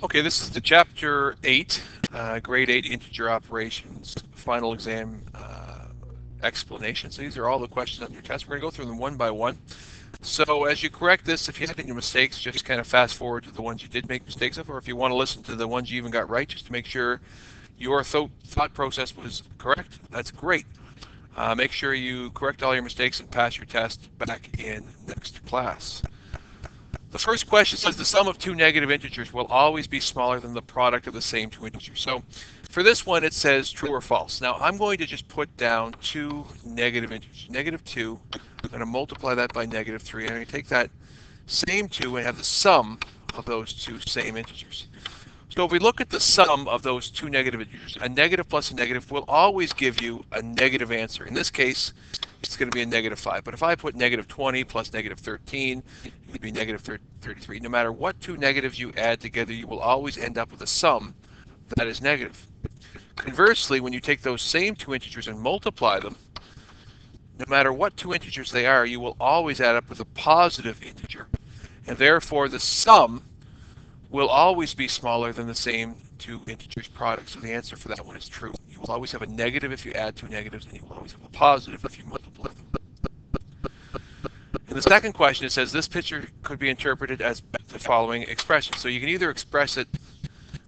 Okay, this is the Chapter 8, Grade 8 Integer Operations, Final Exam explanation. So these are all the questions on your test. We're going to go through them one by one. So as you correct this, if you had any mistakes, just kind of fast forward to the ones you did make mistakes of, or if you want to listen to the ones you even got right, just to make sure your thought process was correct, that's great. Make sure you correct all your mistakes and pass your test back in next class. The first question says the sum of two negative integers will always be smaller than the product of the same two integers. So for this one, it says true or false. Now I'm going to just put down two negative integers. Negative 2, I'm going to multiply that by negative 3. I'm going to take that same 2 and have the sum of those two same integers. So if we look at the sum of those two negative integers, a negative plus a negative will always give you a negative answer. In this case, it's going to be a negative 5. But if I put negative 20 plus negative 13, it would be negative 33. No matter what two negatives you add together, you will always end up with a sum that is negative. Conversely, when you take those same two integers and multiply them, no matter what two integers they are, you will always add up with a positive integer. And therefore, the sum will always be smaller than the same two integers product. So the answer for that one is true. You will always have a negative if you add two negatives, and you will always have a positive if you multiply them. In the second question, it says this picture could be interpreted as the following expression. So you can either express it,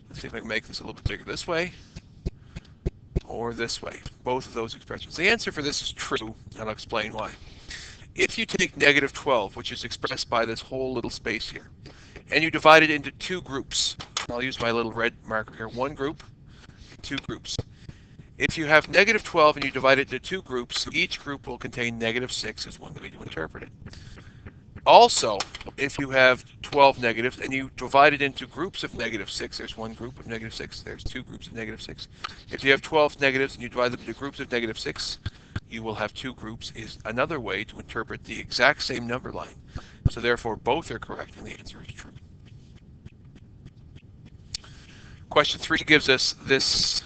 let's see if I can make this a little bit bigger, this way or this way. Both of those expressions. The answer for this is true, and I'll explain why. If you take negative 12, which is expressed by this whole little space here, and you divide it into two groups. I'll use my little red marker here. One group, two groups. If you have negative 12 and you divide it into two groups, each group will contain negative 6 is one way to interpret it. Also, if you have 12 negatives and you divide it into groups of negative 6, there's one group of negative 6, there's two groups of negative 6. If you have 12 negatives and you divide them into groups of negative 6, you will have two groups is another way to interpret the exact same number line. So therefore, both are correct and the answer is true. Question 3 gives us this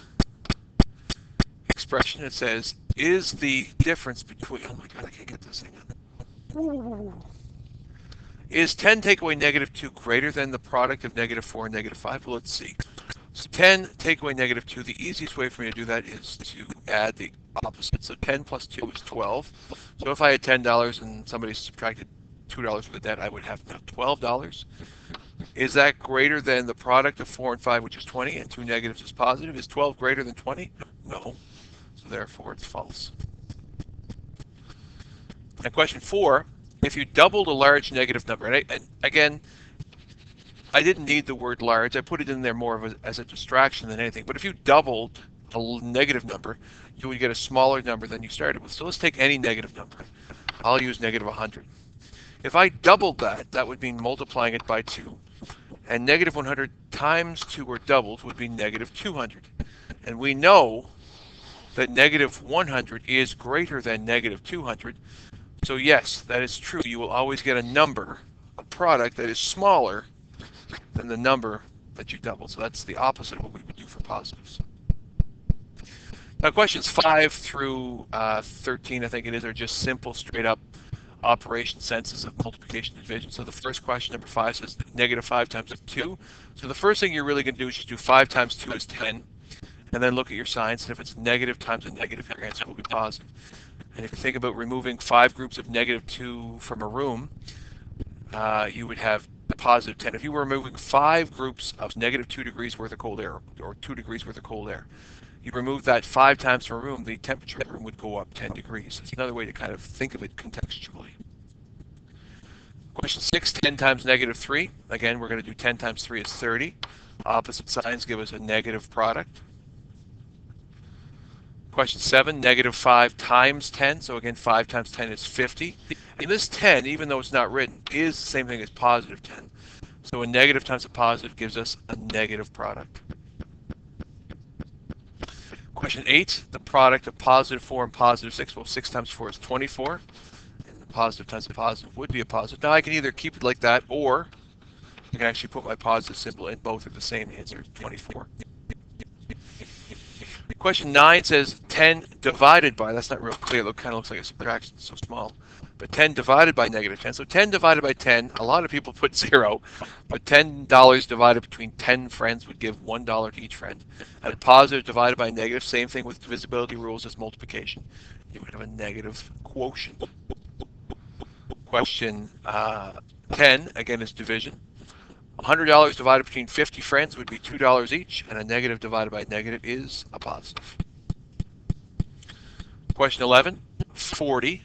expression. It says, is the difference between, oh my god, I can't get this thing on. Is 10 take away negative 2 greater than the product of negative 4 and negative 5? Well, let's see. So 10 take away negative 2, the easiest way for me to do that is to add the opposite. So 10 plus 2 is 12. So if I had $10 and somebody subtracted $2 for the debt, I would have now $12. Is that greater than the product of 4 and 5, which is 20, and two negatives is positive? Is 12 greater than 20? No. So therefore, it's false. And question 4, if you doubled a large negative number, and again, I didn't need the word large. I put it in there more as a distraction than anything. But if you doubled a negative number, you would get a smaller number than you started with. So let's take any negative number. I'll use negative 100. If I doubled that, that would mean multiplying it by 2. And negative 100 times 2 or doubled would be negative 200. And we know that negative 100 is greater than negative 200. So yes, that is true. You will always get a number, a product that is smaller than the number that you doubled. So that's the opposite of what we would do for positives. Now questions 5 through 13, I think it is, are just simple, straight up operation senses of multiplication and division. So the first question, number 5, says negative 5 times 2. So the first thing you're really going to do is just do 5 times 2 is 10. And then look at your signs. And if it's negative times a negative, your answer will be positive. And if you think about removing 5 groups of negative 2 from a room, you would have a positive 10. If you were removing 5 groups of negative 2 degrees worth of cold air, or 2 degrees worth of cold air, you remove that 5 times from a room, the temperature of the room would go up 10 degrees. It's another way to kind of think of it contextually. Question 6, 10 times negative 3. Again, we're going to do 10 times 3 is 30. Opposite signs give us a negative product. Question 7, negative 5 times 10. So again, 5 times 10 is 50. And this 10, even though it's not written, is the same thing as positive 10. So a negative times a positive gives us a negative product. Question 8, the product of positive 4 and positive 6. Well, 6 times 4 is 24. And the positive times a positive would be a positive. Now I can either keep it like that, or I can actually put my positive symbol in. Both are the same. The answer is 24. Question 9 says 10 divided by, that's not real clear, it kind of looks like a subtraction, so small. but 10 divided by negative 10. So 10 divided by 10, a lot of people put 0, but $10 divided between 10 friends would give $1 to each friend. And a positive divided by negative, same thing with divisibility rules as multiplication. You would have a negative quotient. Question 10, again, is division. $100 divided between 50 friends would be $2 each, and a negative divided by negative is a positive. Question 11, 40.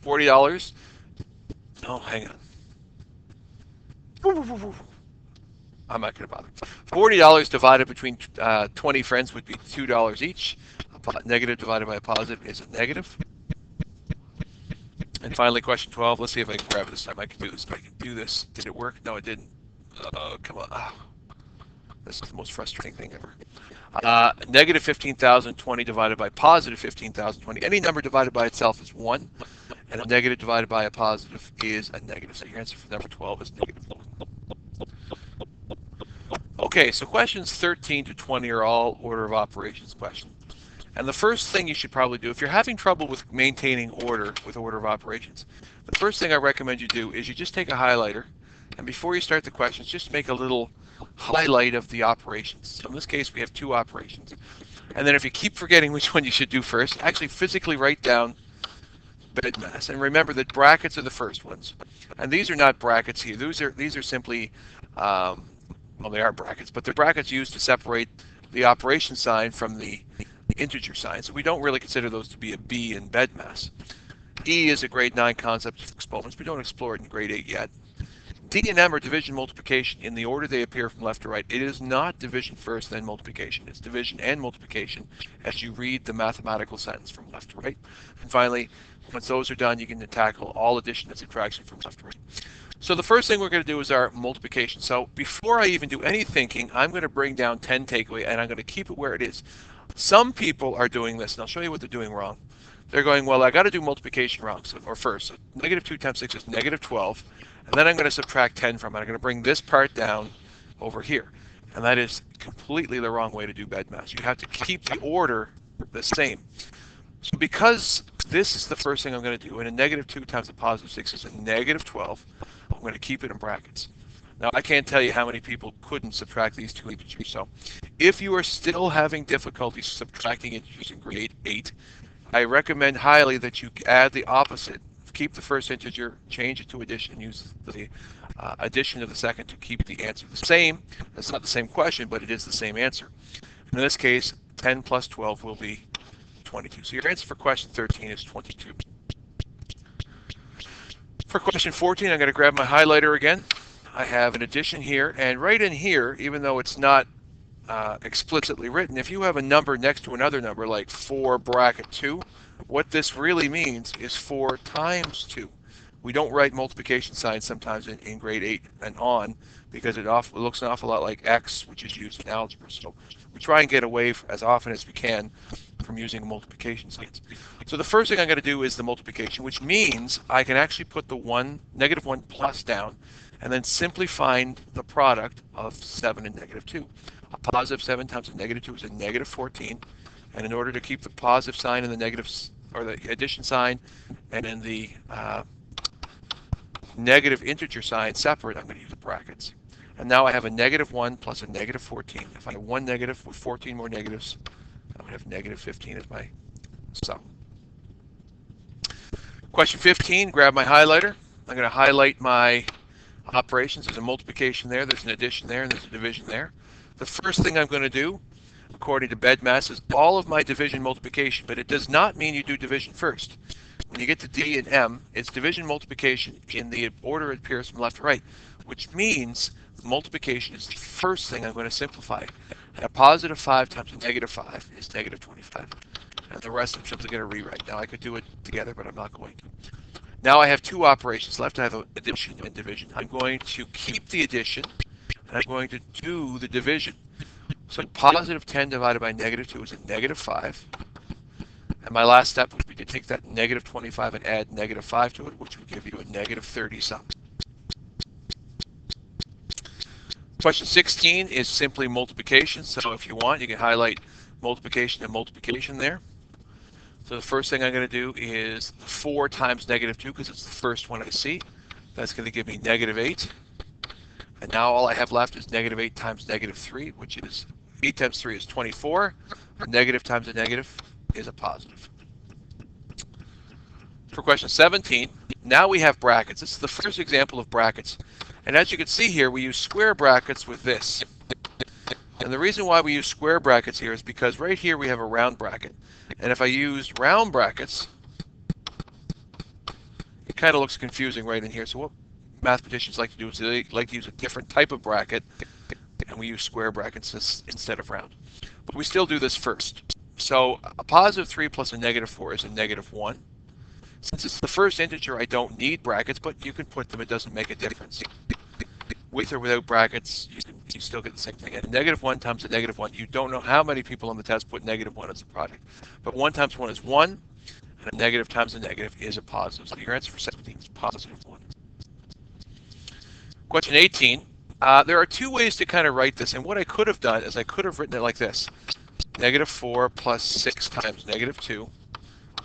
$40. Oh, hang on. I'm not going to bother. $40 divided between 20 friends would be $2 each. A negative divided by a positive is a negative. And finally, question 12. Let's see if I can grab it this time. I can do this. I can do this. Did it work? No, it didn't. Oh, come on. Oh, this is the most frustrating thing ever. Negative 15,020 divided by positive 15,020. Any number divided by itself is 1, and a negative divided by a positive is a negative. So your answer for number 12 is negative 1. Okay, so questions 13 to 20 are all order of operations questions. And the first thing you should probably do, if you're having trouble with maintaining order with order of operations, the first thing I recommend you do is you just take a highlighter, and before you start the questions, just make a little highlight of the operations. So in this case, we have 2 operations. And then if you keep forgetting which one you should do first, actually physically write down bed mass. And remember that brackets are the first ones. And these are not brackets here. These are simply, well, they are brackets, but they're brackets used to separate the operation sign from the integer sign. So we don't really consider those to be a B in bed mass. E is a grade 9 concept of exponents. We don't explore it in grade 8 yet. D and M are division multiplication in the order they appear from left to right. It is not division first, then multiplication. It's division and multiplication as you read the mathematical sentence from left to right. And finally, once those are done, you can tackle all addition and subtraction from left to right. So the first thing we're going to do is our multiplication. So before I even do any thinking, I'm going to bring down 10 takeaway, and I'm going to keep it where it is. Some people are doing this, and I'll show you what they're doing wrong. They're going, well, I got to do multiplication wrong, or first. So negative 2 times 6 is negative 12. And then I'm going to subtract 10 from it. I'm going to bring this part down over here. And that is completely the wrong way to do bed mass. You have to keep the order the same. So because this is the first thing I'm going to do, and a negative 2 times a positive 6 is a negative 12, I'm going to keep it in brackets. Now, I can't tell you how many people couldn't subtract these 2 integers. So if you are still having difficulty subtracting integers in grade 8, I recommend highly that you add the opposite. Keep the first integer, change it to addition, and use the addition of the second to keep the answer the same. That's not the same question, but it is the same answer. In this case, 10 plus 12 will be 22. So your answer for question 13 is 22. For question 14, I'm going to grab my highlighter again. I have an addition here, and right in here, even though it's not explicitly written, if you have a number next to another number, like 4 bracket 2, what this really means is 4 times 2. We don't write multiplication signs sometimes in grade 8 and on because it looks an awful lot like X, which is used in algebra. So we try and get away as often as we can from using multiplication signs. So the first thing I'm going to do is the multiplication, which means I can actually put the negative 1 plus down and then simply find the product of 7 and negative 2. A positive 7 times a negative 2 is a negative 14. And in order to keep the positive sign and the negative, or the addition sign, and then the negative integer sign separate, I'm going to use the brackets. And now I have a negative 1 plus a negative 14. If I have 1 negative with 14 more negatives, I'm going to have negative 15 as my sum. Question 15, grab my highlighter. I'm going to highlight my operations. There's a multiplication there, there's an addition there, and there's a division there. The first thing I'm going to do, according to bed mass, is all of my division multiplication, but it does not mean you do division first. When you get to D and M, it's division multiplication in the order it appears from left to right, which means multiplication is the first thing I'm going to simplify. And a positive 5 times a negative 5 is negative 25. And the rest I'm simply going to rewrite. Now I could do it together, but I'm not going to. Now I have 2 operations left. I have addition and division. I'm going to keep the addition, and I'm going to do the division. So positive 10 divided by negative 2 is a negative 5. And my last step would be to take that negative 25 and add negative 5 to it, which would give you a negative 30 sum. Question 16 is simply multiplication. So if you want, you can highlight multiplication and multiplication there. So the first thing I'm going to do is 4 times negative 2 because it's the first one I see. That's going to give me negative 8. And now all I have left is negative 8 times negative 3, which is 8 times 3 is 24. A negative times a negative is a positive. For question 17, now we have brackets. This is the first example of brackets. And as you can see here, we use square brackets with this. And the reason why we use square brackets here is because right here we have a round bracket. And if I use round brackets, it kind of looks confusing right in here. So what mathematicians like to do is they like to use a different type of bracket, and we use square brackets instead of round. But we still do this first. So a positive 3 plus a negative 4 is a negative 1. Since it's the first integer, I don't need brackets, but you can put them. It doesn't make a difference. With or without brackets, you still get the same thing. And negative 1 times a negative 1, you don't know how many people on the test put negative 1 as a product. But 1 times 1 is 1, and a negative times a negative is a positive. So your answer for 17 is positive 1. Question 18. There are 2 ways to kind of write this. And what I could have done is I could have written it like this. Negative 4 plus 6 times negative 2,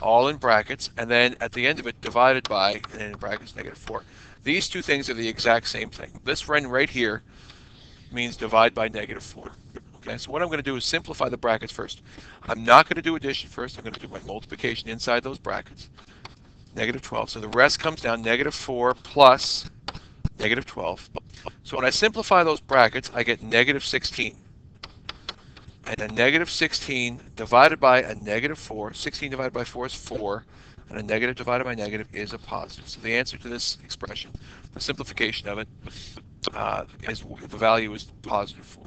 all in brackets. And then at the end of it, divided by, and in brackets, negative 4. These 2 things are the exact same thing. This one right here means divide by negative 4. Okay, so what I'm going to do is simplify the brackets first. I'm not going to do addition first. I'm going to do my multiplication inside those brackets. Negative 12. So the rest comes down negative 4 plus negative 12. So when I simplify those brackets, I get negative 16. And a negative 16 divided by a negative 4, 16 divided by 4 is 4, and a negative divided by negative is a positive. So the answer to this expression, the simplification of it, is the value is positive 4.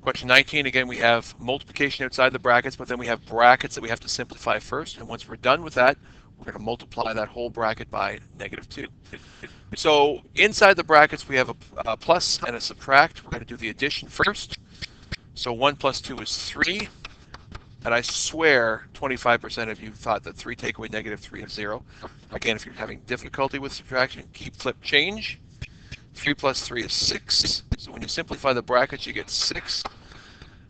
Question 19, again, we have multiplication outside the brackets, but then we have brackets that we have to simplify first. And once we're done with that, we're going to multiply that whole bracket by negative 2. So inside the brackets, we have a plus and a subtract. We're going to do the addition first. So 1 plus 2 is 3. And I swear 25% of you thought that 3 take away negative 3 is 0. Again, if you're having difficulty with subtraction, keep flip change. 3 plus 3 is 6. So when you simplify the brackets, you get 6.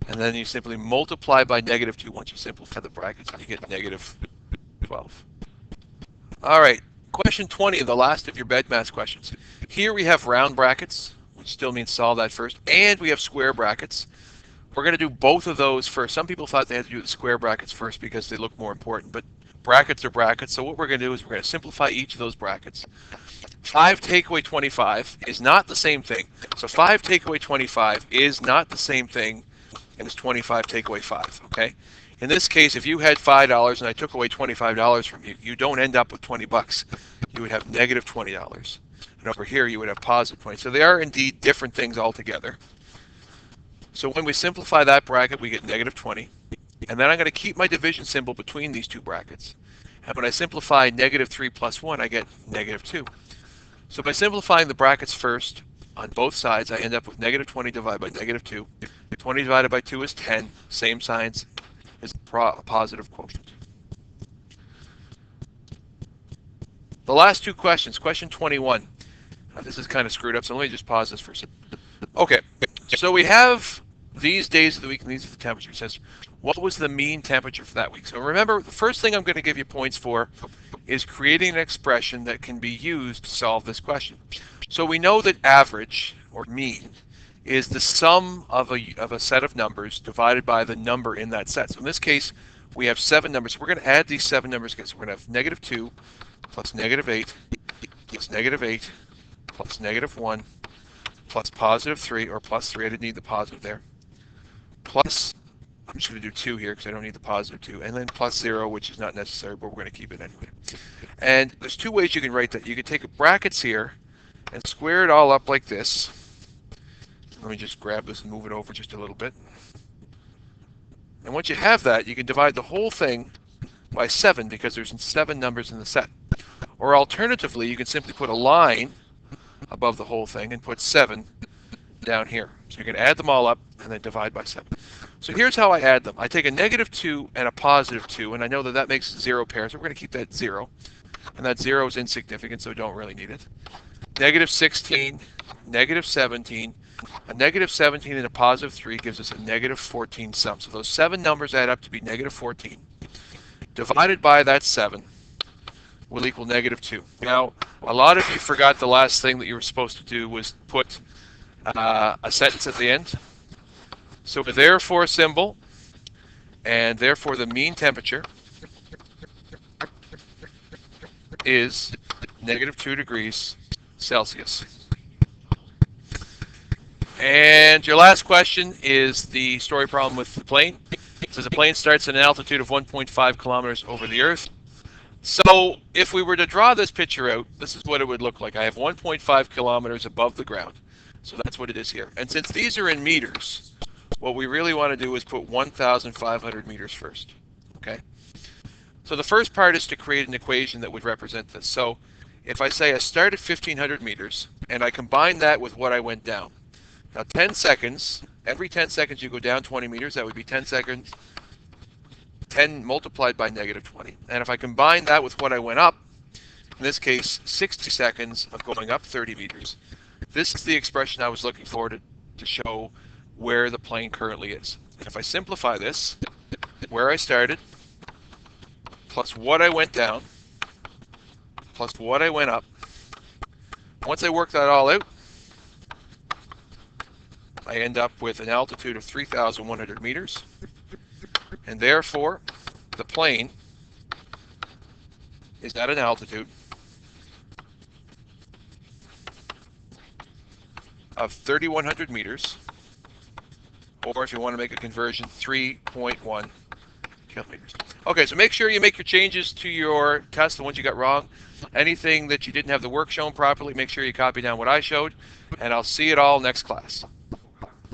And then you simply multiply by negative 2 once you simplify the brackets, and you get negative 12. All right, question 20, the last of your BEDMAS questions. Here we have round brackets, which still means solve that first, and we have square brackets. We're going to do both of those first. Some people thought they had to do the square brackets first because they look more important, but brackets are brackets. So what we're going to do is we're going to simplify each of those brackets. 5 take away 25 is not the same thing. So 5 take away 25 is not the same thing as 25 take away 5, okay? In this case, if you had $5 and I took away $25 from you, you don't end up with 20 bucks. You would have negative $20. And over here, you would have positive 20. So they are indeed different things altogether. So when we simplify that bracket, we get negative 20. And then I'm going to keep my division symbol between these 2 brackets. And when I simplify negative 3 plus 1, I get negative 2. So by simplifying the brackets first, on both sides, I end up with negative 20 divided by negative 2. 20 divided by 2 is 10. Same signs is a positive quotient. The last 2 questions, question 21. This is kind of screwed up, so let me just pause this for a second. Okay, so we have these days of the week, and these are the temperatures. It says, what was the mean temperature for that week? So remember, the first thing I'm going to give you points for is creating an expression that can be used to solve this question. So we know that average, or mean, is the sum of a set of numbers divided by the number in that set. So in this case, we have 7 numbers. So we're going to add these 7 numbers together. So we're going to have negative 2 plus negative 8 plus negative 8 plus negative 1 plus positive 3, or plus 3. I didn't need the positive there. Plus, I'm just going to do 2 here because I don't need the positive 2. And then plus 0, which is not necessary, but we're going to keep it anyway. And there's 2 ways you can write that. You can take brackets here and square it all up like this. Let me just grab this and move it over just a little bit. And once you have that, you can divide the whole thing by 7 because there's 7 numbers in the set. Or alternatively, you can simply put a line above the whole thing and put 7 down here. So you can add them all up and then divide by 7. So here's how I add them. I take a negative 2 and a positive 2, and I know that that makes 0 pairs. So we're going to keep that 0. And that 0 is insignificant, so we don't really need it. Negative 16, negative 17. A negative 17 and a positive 3 gives us a negative 14 sum. So those 7 numbers add up to be negative 14. divided by that 7 will equal -2. Now, a lot of you forgot the last thing that you were supposed to do was put a sentence at the end. So a therefore symbol, and therefore the mean temperature is -2 degrees Celsius. And your last question is the story problem with the plane. It says a plane starts at an altitude of 1.5 kilometers over the Earth. So if we were to draw this picture out, this is what it would look like. I have 1.5 kilometers above the ground. So that's what it is here. And since these are in meters, what we really want to do is put 1,500 meters first. Okay? So the first part is to create an equation that would represent this. So if I say I start at 1,500 meters, and I combine that with what I went down. Now 10 seconds, every 10 seconds you go down 20 meters, that would be 10 seconds, 10 multiplied by -20. And if I combine that with what I went up, in this case 60 seconds of going up 30 meters, this is the expression I was looking for to show where the plane currently is. And if I simplify this, where I started, plus what I went down, plus what I went up, once I work that all out, I end up with an altitude of 3,100 meters, and therefore the plane is at an altitude of 3,100 meters, or if you want to make a conversion, 3.1 kilometers. Okay, so make sure you make your changes to your test, the ones you got wrong. Anything that you didn't have the work shown properly, make sure you copy down what I showed, and I'll see it all next class.